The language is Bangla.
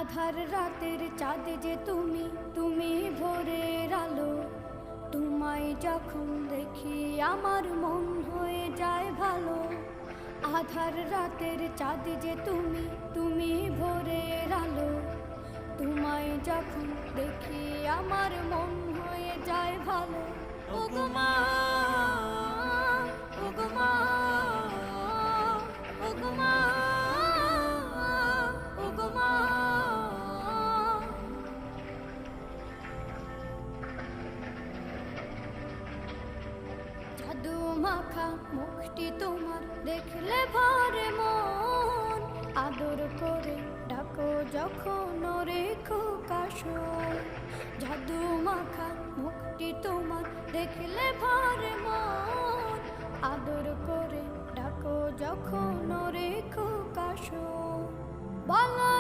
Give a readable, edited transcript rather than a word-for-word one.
আধার রাতের চাঁদ যে তুমি, তুমি ভোরের আলো। তোমায় যখন দেখি আমার মন হয়ে যায় ভালো। আধার রাতের চাঁদ যে তুমি, তুমি ভোরের আলো। তোমায় যখন দেখি আমার মন হয়ে যায় ভালো। ওগো মা, ওগো মা, ওগো মা, ওগো মা। জাদু মাখা মুখটি তোমার দেখলে ভরে মন। আদর করে ডাকো যখন রেখো কাশন। জাদু মাখা মুখটি তোমার দেখলে ভরে মন। আদর করে ডাকো যখন রেখো কাশন। বলো